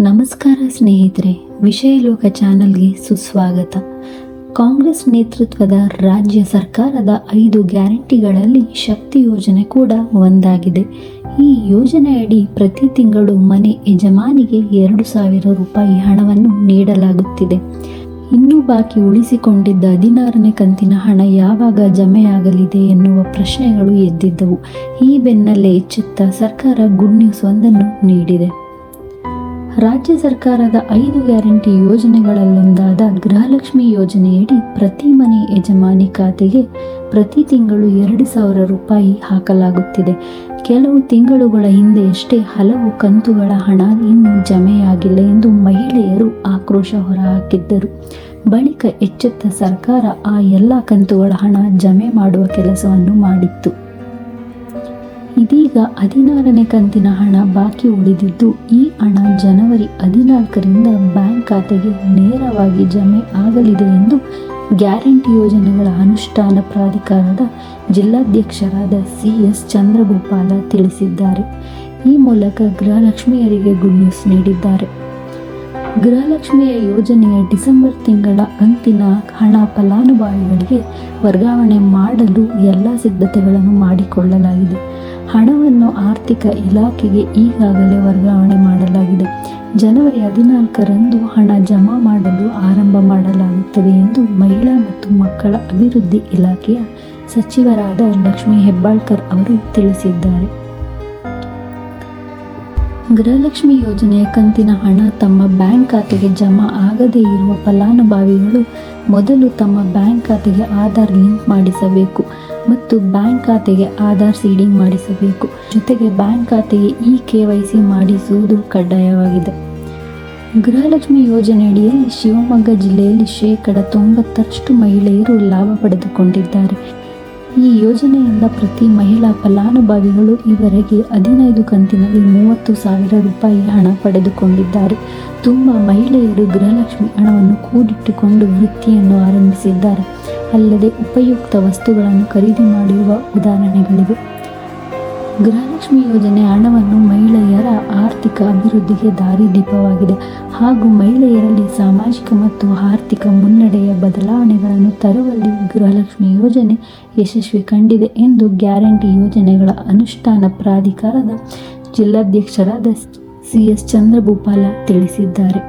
ನಮಸ್ಕಾರ ಸ್ನೇಹಿತರೆ, ವಿಷಯ ಲೋಕ ಚಾನಲ್ಗೆ ಸುಸ್ವಾಗತ. ಕಾಂಗ್ರೆಸ್ ನೇತೃತ್ವದ ರಾಜ್ಯ ಸರ್ಕಾರದ 5 ಗ್ಯಾರಂಟಿಗಳಲ್ಲಿ ಶಕ್ತಿ ಯೋಜನೆ ಕೂಡ ಒಂದಾಗಿದೆ. ಈ ಯೋಜನೆಯಡಿ ಪ್ರತಿ ತಿಂಗಳು ಮನೆ ಯಜಮಾನಿಗೆ 2,000 ರೂಪಾಯಿ ಹಣವನ್ನು ನೀಡಲಾಗುತ್ತಿದೆ. ಇನ್ನೂ ಬಾಕಿ ಉಳಿಸಿಕೊಂಡಿದ್ದ 16ನೇ ಕಂತಿನ ಹಣ ಯಾವಾಗ ಜಮೆಯಾಗಲಿದೆ ಎನ್ನುವ ಪ್ರಶ್ನೆಗಳು ಎದ್ದಿದ್ದವು. ಈ ಬೆನ್ನಲ್ಲೇ ಎಚ್ಚೆತ್ತ ಸರ್ಕಾರ ಗುಡ್ ನ್ಯೂಸ್ ಒಂದನ್ನು ನೀಡಿದೆ. ರಾಜ್ಯ ಸರ್ಕಾರದ 5 ಗ್ಯಾರಂಟಿ ಯೋಜನೆಗಳಲ್ಲೊಂದಾದ ಗೃಹಲಕ್ಷ್ಮಿ ಯೋಜನೆಯಡಿ ಪ್ರತಿ ಮನೆ ಯಜಮಾನಿ ಖಾತೆಗೆ ಪ್ರತಿ ತಿಂಗಳು 2,000 ರೂಪಾಯಿ ಹಾಕಲಾಗುತ್ತಿದೆ. ಕೆಲವು ತಿಂಗಳುಗಳ ಹಿಂದೆಯಷ್ಟೇ ಹಲವು ಕಂತುಗಳ ಹಣ ಇನ್ನೂ ಜಮೆಯಾಗಿಲ್ಲ ಎಂದು ಮಹಿಳೆಯರು ಆಕ್ರೋಶ ಹೊರಹಾಕಿದ್ದರು. ಬಳಿಕ ಎಚ್ಚೆತ್ತ ಸರ್ಕಾರ ಆ ಎಲ್ಲ ಕಂತುಗಳ ಹಣ ಜಮೆ ಮಾಡುವ ಕೆಲಸವನ್ನು ಮಾಡಿತ್ತು. ಇದೀಗ 16ನೇ ಕಂತಿನ ಹಣ ಬಾಕಿ ಉಳಿದಿದ್ದು, ಈ ಹಣ ಜನವರಿ 14ರಿಂದ ಬ್ಯಾಂಕ್ ಖಾತೆಗೆ ನೇರವಾಗಿ ಜಮೆ ಆಗಲಿದೆ ಎಂದು ಗ್ಯಾರಂಟಿ ಯೋಜನೆಗಳ ಅನುಷ್ಠಾನ ಪ್ರಾಧಿಕಾರದ ಜಿಲ್ಲಾಧ್ಯಕ್ಷರಾದ CS ಚಂದ್ರಭೂಪಾಲ ತಿಳಿಸಿದ್ದಾರೆ. ಈ ಮೂಲಕ ಗೃಹಲಕ್ಷ್ಮಿಯರಿಗೆ ಗುಡ್ ನ್ಯೂಸ್ ನೀಡಿದ್ದಾರೆ. ಗೃಹಲಕ್ಷ್ಮಿಯ ಯೋಜನೆಯ ಡಿಸೆಂಬರ್ ತಿಂಗಳ ಅಂತಿನ ಹಣ ಫಲಾನುಭವಿಗಳಿಗೆ ವರ್ಗಾವಣೆ ಮಾಡಲು ಎಲ್ಲ ಸಿದ್ಧತೆಗಳನ್ನು ಮಾಡಿಕೊಳ್ಳಲಾಗಿದೆ. ಹಣವನ್ನು ಆರ್ಥಿಕ ಇಲಾಖೆಗೆ ಈಗಾಗಲೇ ವರ್ಗಾವಣೆ ಮಾಡಲಾಗಿದೆ. ಜನವರಿ 14ರಂದು ಹಣ ಜಮಾ ಮಾಡಲು ಆರಂಭ ಮಾಡಲಾಗುತ್ತದೆ ಎಂದು ಮಹಿಳಾ ಮತ್ತು ಮಕ್ಕಳ ಅಭಿವೃದ್ಧಿ ಇಲಾಖೆಯ ಸಚಿವರಾದ ಲಕ್ಷ್ಮೀ ಹೆಬ್ಬಾಳ್ಕರ್ ಅವರು ತಿಳಿಸಿದ್ದಾರೆ. ಗೃಹಲಕ್ಷ್ಮಿ ಯೋಜನೆಯ ಕಂತಿನ ಹಣ ತಮ್ಮ ಬ್ಯಾಂಕ್ ಖಾತೆಗೆ ಜಮಾ ಆಗದೇ ಇರುವ ಫಲಾನುಭವಿಗಳು ಮೊದಲು ತಮ್ಮ ಬ್ಯಾಂಕ್ ಖಾತೆಗೆ ಆಧಾರ್ ಲಿಂಕ್ ಮಾಡಿಸಬೇಕು ಮತ್ತು ಬ್ಯಾಂಕ್ ಖಾತೆಗೆ ಆಧಾರ್ ಸೀಡಿಂಗ್ ಮಾಡಿಸಬೇಕು. ಜೊತೆಗೆ ಬ್ಯಾಂಕ್ ಖಾತೆಗೆ KYC ಮಾಡಿಸುವುದು ಕಡ್ಡಾಯವಾಗಿದೆ. ಗೃಹಲಕ್ಷ್ಮಿ ಯೋಜನೆಯಡಿಯಲ್ಲಿ ಶಿವಮೊಗ್ಗ ಜಿಲ್ಲೆಯಲ್ಲಿ 90% ಮಹಿಳೆಯರು ಲಾಭ ಪಡೆದುಕೊಂಡಿದ್ದಾರೆ. ಈ ಯೋಜನೆಯಿಂದ ಪ್ರತಿ ಮಹಿಳಾ ಫಲಾನುಭವಿಗಳು ಈವರೆಗೆ 15 ಕಂತಿನಲ್ಲಿ 30,000 ರೂಪಾಯಿ ಹಣ ಪಡೆದುಕೊಂಡಿದ್ದಾರೆ. ತುಂಬ ಮಹಿಳೆಯರು ಗೃಹಲಕ್ಷ್ಮಿ ಹಣವನ್ನು ಕೂಡಿಟ್ಟುಕೊಂಡು ವೃತ್ತಿಯನ್ನು ಆರಂಭಿಸಿದ್ದಾರೆ. ಅಲ್ಲದೆ ಉಪಯುಕ್ತ ವಸ್ತುಗಳನ್ನು ಖರೀದಿ ಮಾಡಿರುವ ಉದಾಹರಣೆಗಳಿವೆ. ಗೃಹಲಕ್ಷ್ಮಿ ಯೋಜನೆ ಹಣವನ್ನು ಮಹಿಳೆಯರ ಆರ್ಥಿಕ ಅಭಿವೃದ್ಧಿಗೆ ದಾರಿದೀಪವಾಗಿದೆ ಹಾಗೂ ಮಹಿಳೆಯರಲ್ಲಿ ಸಾಮಾಜಿಕ ಮತ್ತು ಆರ್ಥಿಕ ಮುನ್ನಡೆಯ ಬದಲಾವಣೆಗಳನ್ನು ತರುವಲ್ಲಿ ಗೃಹಲಕ್ಷ್ಮಿ ಯೋಜನೆ ಯಶಸ್ವಿ ಕಂಡಿದೆ ಎಂದು ಗ್ಯಾರಂಟಿ ಯೋಜನೆಗಳ ಅನುಷ್ಠಾನ ಪ್ರಾಧಿಕಾರದ ಜಿಲ್ಲಾಧ್ಯಕ್ಷರಾದ CS ಚಂದ್ರಭೂಪಾಲ ತಿಳಿಸಿದ್ದಾರೆ.